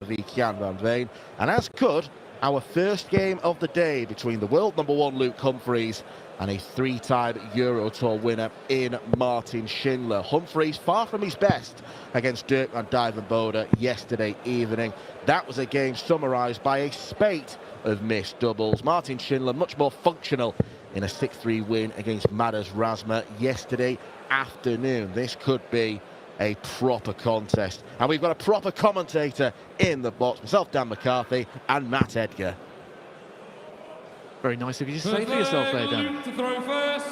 Kian van Veen, and as could our first game of the day between the world number one Luke Humphries and a three-time Euro Tour winner in Martin Schindler. Humphries far from his best against Dirk van Dijvenbode yesterday evening. That was a game summarised by a spate of missed doubles. Martin Schindler much more functional in a 6-3 win against Madas Razma yesterday afternoon. This could be a proper contest. And we've got a proper commentator in the box. Myself, Dan McCarthy, and Matt Edgar. Very nice of you to say for yourself there, Dan. To throw first,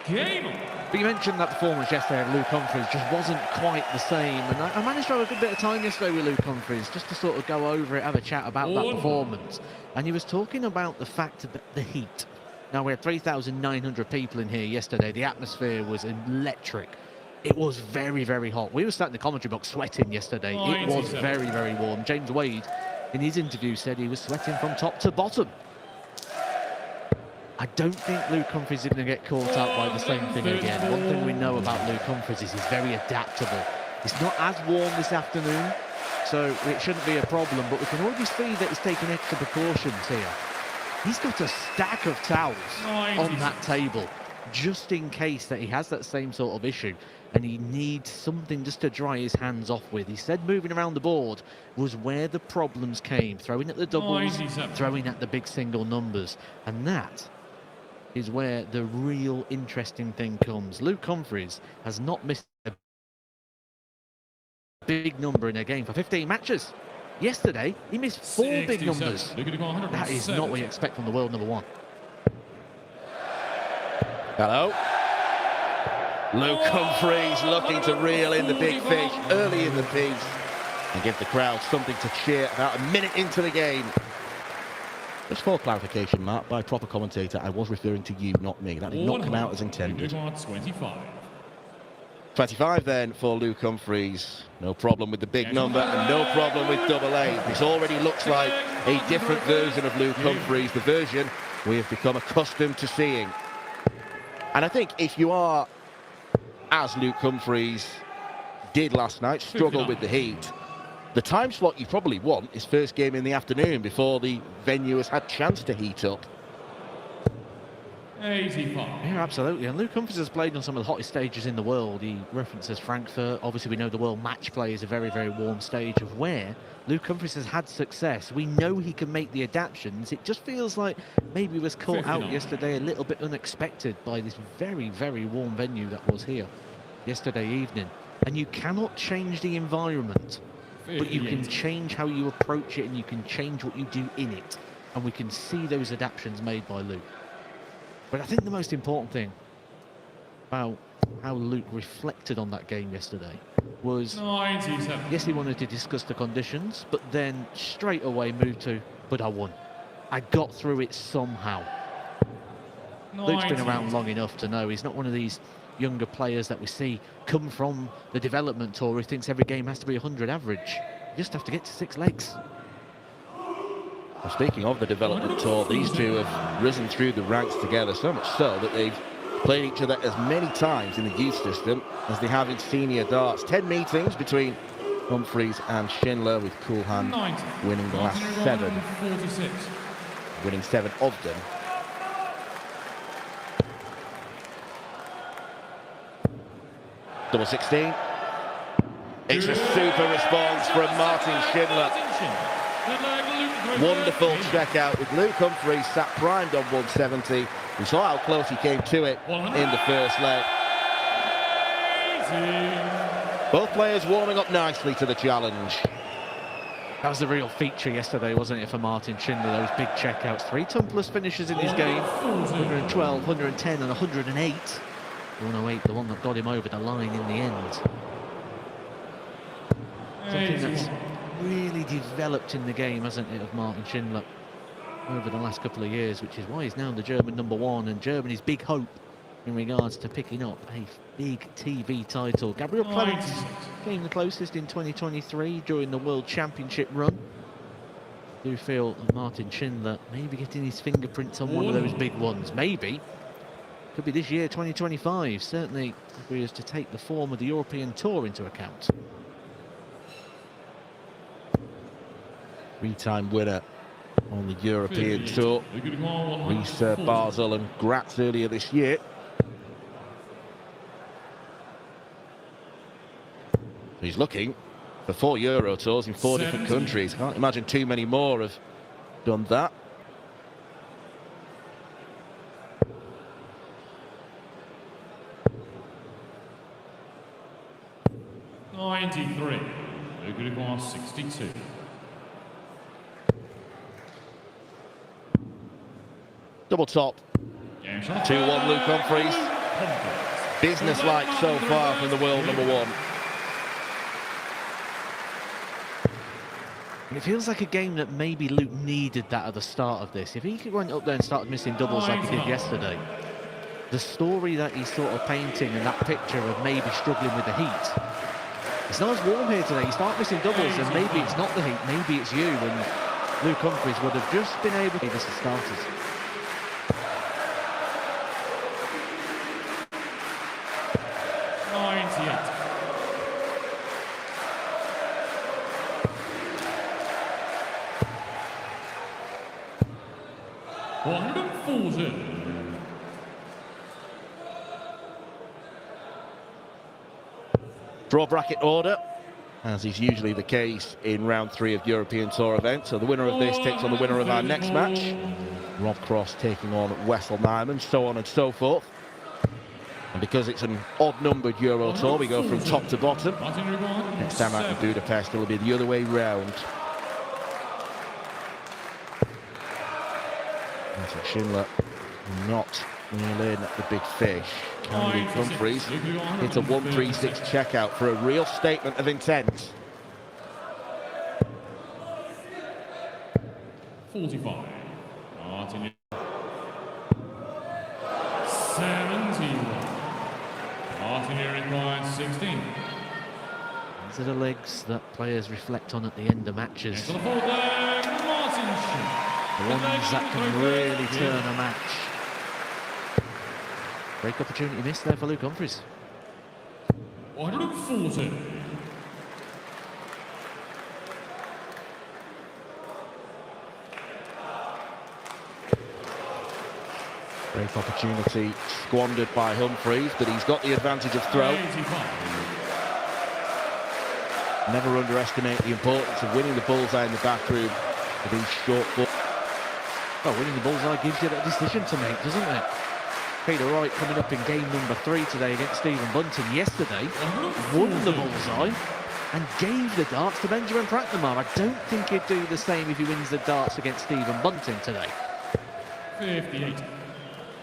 game. But you mentioned that performance yesterday of Luke Humphries just wasn't quite the same. And I managed to have a good bit of time yesterday with Luke Humphries just to sort of go over it, have a chat about that performance. And he was talking about the fact that the heat. Now, we had 3,900 people in here yesterday. The atmosphere was electric. It was very, very hot. We were sat in the commentary box sweating yesterday. It was very, very warm. James Wade, in his interview, said he was sweating from top to bottom. I don't think Luke Humphries is going to get caught up by the same thing again. One thing we know about Luke Humphries is he's very adaptable. It's not as warm this afternoon, so it shouldn't be a problem, but we can already see that he's taking extra precautions here. He's got a stack of towels on that table, just in case that he has that same sort of issue and he needs something just to dry his hands off with. He said moving around the board was where the problems came, throwing at the doubles, throwing at the big single numbers, and that is where the real interesting thing comes. Luke Humphries has not missed a big number in a game for 15 matches. Yesterday, he missed 4 big numbers. That is not what you expect from the world number one. Hello. Luke Humphries looking to reel in the big fish early in the piece and give the crowd something to cheer about a minute into the game. Just for clarification, Mark, by proper commentator, I was referring to you, not me. That did not come out as intended. 25 then for Luke Humphries. No problem with the big number and no problem with double A. This already looks like a different version of Luke Humphries, the version we have become accustomed to seeing. And I think if you are, as Luke Humphries did last night, struggle with the heat, the time slot you probably want is first game in the afternoon before the venue has had chance to heat up. 85. Yeah, absolutely. And Luke Humphries has played on some of the hottest stages in the world. He references Frankfurt. Obviously, we know the World Match Play is a very, very warm stage of where Luke Humphries has had success. We know he can make the adaptations. It just feels like maybe he was caught out yesterday a little bit unexpected by this very, very warm venue that was here yesterday evening. And you cannot change the environment, but you can change how you approach it and you can change what you do in it. And we can see those adaptations made by Luke. But I think the most important thing about how Luke reflected on that game yesterday was, yes, he wanted to discuss the conditions, but then straight away moved to, but I won. I got through it somehow. Luke's been around long enough to know he's not one of these younger players that we see come from the development tour who thinks every game has to be 100 average. You just have to get to 6 legs. Well, speaking of the development tour, these two have risen through the ranks together, so much so that they've played each other as many times in the youth system as they have in senior darts. 10 meetings between Humphries and Schindler, with Coolhand winning the last 7. Winning 7 of them. Double 16. It's a super response from Martin Schindler. Wonderful check out with Luke Humphries sat primed on 170. We saw how close he came to it in the first leg. Both players warming up nicely to the challenge. That was the real feature yesterday, wasn't it, for Martin Schindler, those big checkouts. 3 ton-plus finishes in his game, 112, 110 and 108. 108, the one that got him over the line in the end. Something that's really developed in the game, hasn't it, of Martin Schindler over the last couple of years, which is why he's now the German number one and Germany's big hope in regards to picking up a big TV title. Gabriel Clemens came the closest in 2023 during the World Championship run. I do feel that Martin Schindler maybe getting his fingerprints on one of those big ones. Maybe. Could be this year, 2025. Certainly, if we was to take the form of the European Tour into account. Three-time winner on the European Tour. Reese Basel and Graz earlier this year. He's looking for 4 Euro Tours in 4 different countries. Can't imagine too many more have done that. '93. Uruguay 62. Double top. 2-1 Luke Humphries. Business-like so far from the world number 1. And it feels like a game that maybe Luke needed that at the start of this. If he went up there and started missing doubles like he did yesterday, the story that he's sort of painting and that picture of maybe struggling with the heat. It's not as warm here today. You start missing doubles and maybe it's not the heat, maybe it's you. And Luke Humphries would have just been able to give us the starters. Draw bracket order, as is usually the case in round 3 of European Tour events. So the winner of this takes on the winner of our next match. Rob Cross taking on Wessel Nyman, so on and so forth. And because it's an odd-numbered Euro Tour, we go from top to bottom. Next time out in Budapest, it'll be the other way round. Schindler not reel in the big fish. Can Luke Humphries hit a 1-3-6 checkout for a real statement of intent? 45. Martin. 71. Martin required 16. These are the legs that players reflect on at the end of matches. The ones that can really turn a match. Break opportunity missed there for Luke Humphries. 140. Break opportunity squandered by Humphries, but he's got the advantage of throw. 85. Never underestimate the importance of winning the bullseye in the bathroom for these short balls. Well, winning the bullseye gives you that decision to make, doesn't it? Peter Wright coming up in game number 3 today against Stephen Bunting yesterday, won the bullseye and gave the darts to Benjamin McNamara. I don't think he'd do the same if he wins the darts against Stephen Bunting today. 58.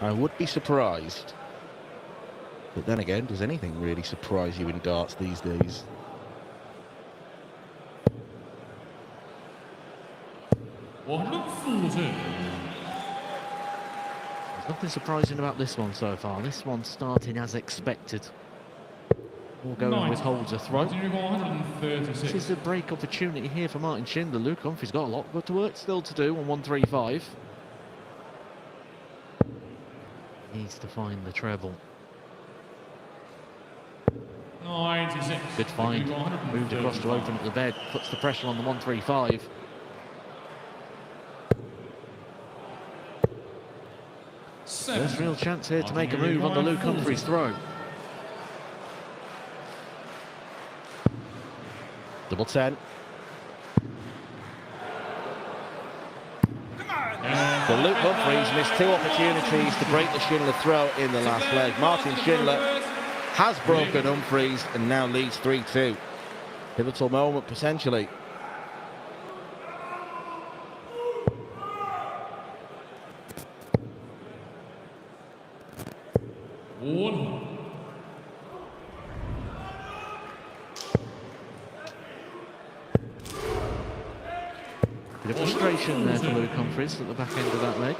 I would be surprised. But then again, does anything really surprise you in darts these days? There's nothing surprising about this one so far. This one's starting as expected. All going with holds a throw. This is a break opportunity here for Martin Schindler. Luke Humphries got a lot of work still to do on 135. Needs to find the treble. 96. Good find. Moved across to open at the bed. Puts the pressure on the 135. First real chance here to make a move on the Luke Humphries throw. Double 10. So Luke Humphries missed 2 opportunities to break the Schindler throw in the last leg. Martin Schindler has broken Humphries and now leads 3-2. Pivotal moment potentially. Bit of frustration there for Luke Humphries at the back end of that leg.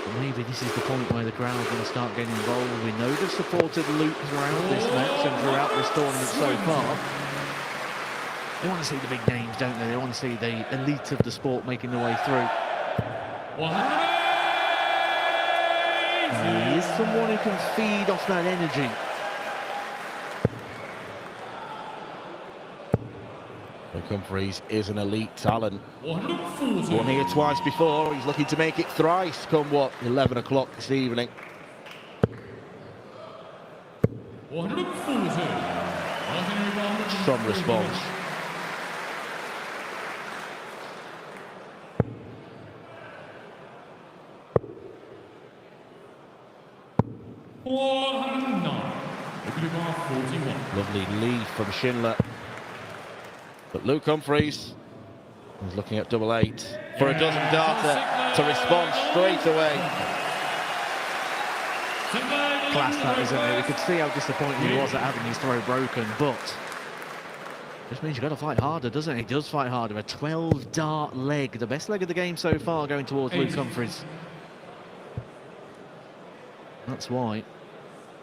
But maybe this is the point where the crowd are going to start getting involved. We know they've supported Luke throughout this match and throughout this tournament so far. They want to see the big names, don't they? They want to see the elite of the sport making their way through. He is someone who can feed off that energy. Luke Humphries is an elite talent. 140. Won here twice before. He's looking to make it thrice come, 11 o'clock this evening. 140. Some response. Lovely lead from Shindler. But Luke Humphries is looking at double eight for a dozen darter to respond straight away. Class that, isn't it? We could see how disappointed he was at having his throw broken, but just means you've got to fight harder, doesn't it? He does fight harder. A 12-dart leg, the best leg of the game so far, going towards Luke Humphries. That's why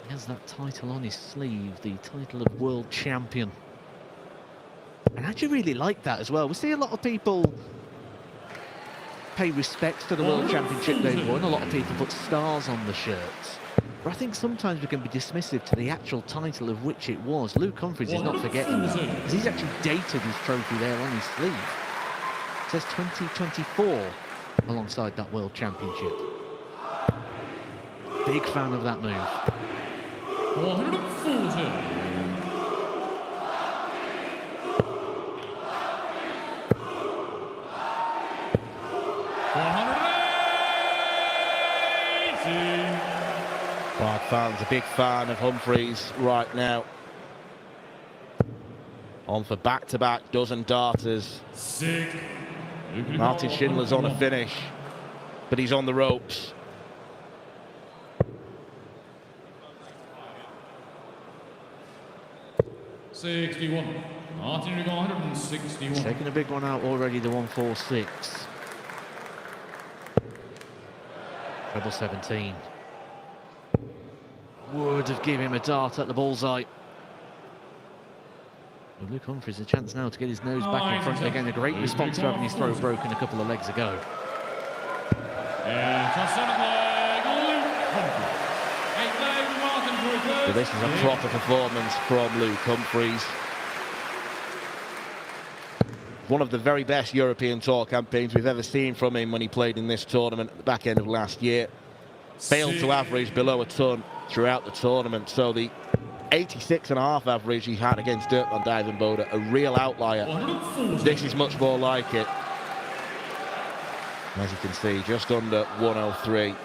he has that title on his sleeve, the title of world champion. And I actually really like that as well. We see a lot of people pay respect to the world championship they've won. A lot of people put stars on the shirts. But I think sometimes we can be dismissive to the actual title of which it was. Luke Humphries is not forgetting that, because he's actually dated his trophy there on his sleeve. It says 2024 alongside that world championship. Big fan of that move. 140. Prague fans a big fan of Humphries right now. On for back-to-back dozen darters. Martin Schindler's on a finish, but he's on the ropes. Martin 161. Taking a big one out already, the 146. Treble 17. Would have given him a dart at the bullseye. Well, Luke Humphries a chance now to get his nose back in front again. A great response to having his throw broken a couple of legs ago. So this is a proper performance from Luke Humphries. One of the very best European Tour campaigns we've ever seen from him when he played in this tournament at the back end of last year. Failed to average below a ton throughout the tournament, so the 86.5 average he had against Dirk van Dijvenbode, a real outlier. This is much more like it. As you can see, just under 103.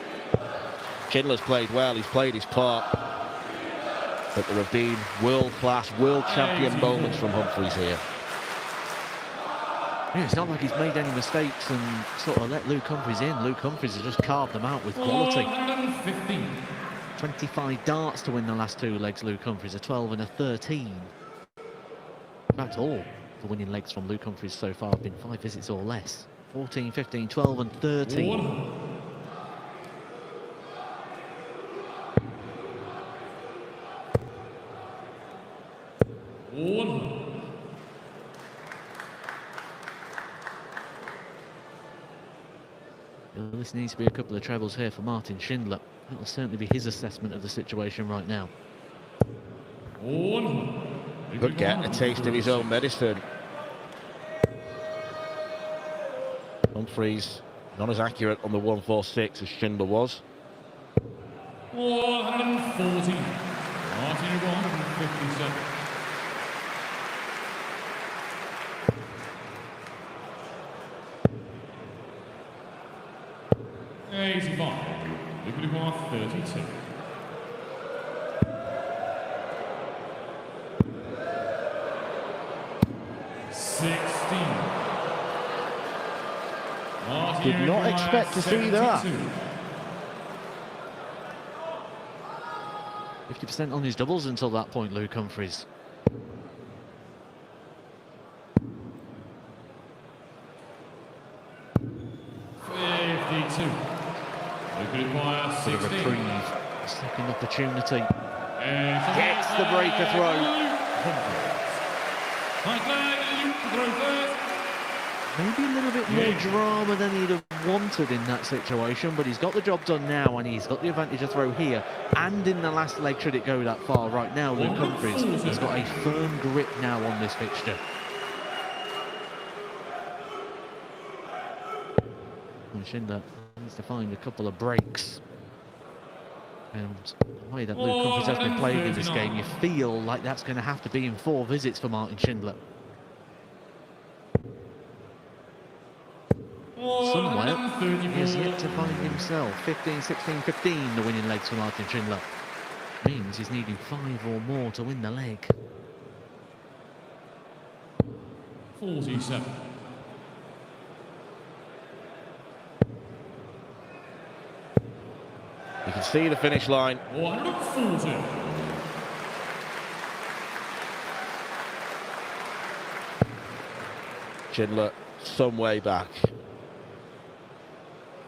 Schindler's played well, he's played his part, but there have been world-class, world champion moments from Humphries here. Yeah, it's not like he's made any mistakes and sort of let Luke Humphries in. Luke Humphries has just carved them out with quality. 25 darts to win the last two legs, Luke Humphries, a 12 and a 13. In fact, all the winning legs from Luke Humphries so far have been 5 visits or less. 14, 15, 12 and 13. Well, this needs to be a couple of trebles here for Martin Schindler. That will certainly be his assessment of the situation right now. Could get a taste of his own medicine. Humphries not as accurate on the 146 as Schindler was. 140. Martin 157. Liquid 32. Did not expect to see that. 50% on his doubles until that point, Luke Humphries. Bit of a reprieve, second opportunity. Gets the breaker throw. Maybe a little bit more drama than he'd have wanted in that situation, but he's got the job done now, and he's got the advantage of throw here and in the last leg should it go that far. Right now, Luke Humphries has got a firm grip now on this fixture. And Shindler needs to find a couple of breaks. And the way that Luke Humphries has been playing in this game, you feel like that's going to have to be in 4 visits for Martin Shindler. Somewhere, he has yet to find himself. 15, 16, 15, the winning legs for Martin Shindler. Means he's needing 5 or more to win the leg. 47. You can see the finish line. 140. Shindler some way back.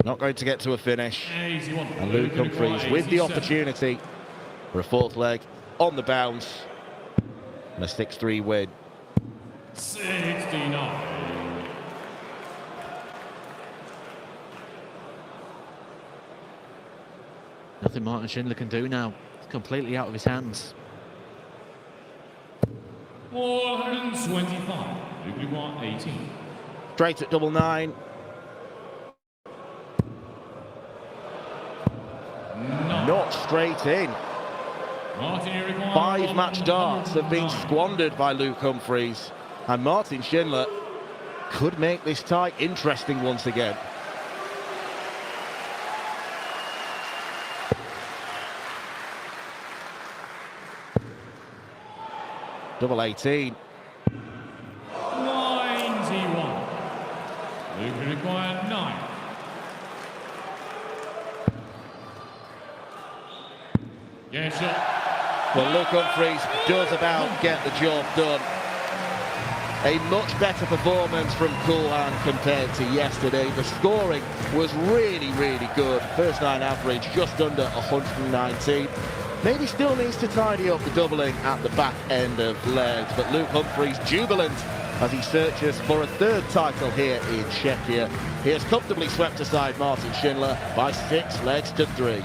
Not going to get to a finish. 81. And Luke Humphries with the opportunity for a 4th leg on the bounce. And a 6-3 win. 69. Nothing Martin Shindler can do now. It's completely out of his hands. 125. Luke 18. Straight at double 9. Not straight in. 5 match darts have been squandered by Luke Humphries, and Martin Shindler could make this tie interesting once again. Double 18. 91. Luke required 9. Yes, sir. Well, Luke Humphries does about get the job done. A much better performance from Coolhan compared to yesterday. The scoring was really, really good. First 9 average just under 119. Maybe still needs to tidy up the doubling at the back end of legs, but Luke Humphries jubilant as he searches for a 3rd title here in Czechia. He has comfortably swept aside Martin Shindler by 6 legs to 3.